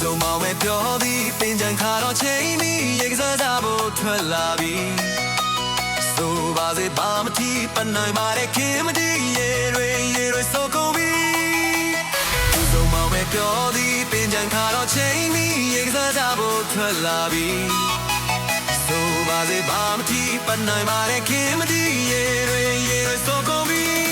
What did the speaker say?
ဆုံးမောင်ပဲပြောသည်ပင်ချန်ခါတော့ချိန်မီရေကစားကြဖို့ထွက်လာပြီဆိုပါစေဘာမထီးပနိုင်ပါတဲ့ခင်မတီးရေတွေဆိုကုန်ပြီဆုံးမောင်ပဲပြောသည်ပင်ချန်ခါတော့ချိန်မီရေကစားကြဖို့ထွက်လာပြီဆိုပါစေဘာမထီးပနိုင်ပါတဲ့ခင်မတီးရေတွေဆိုကုန်ပြီ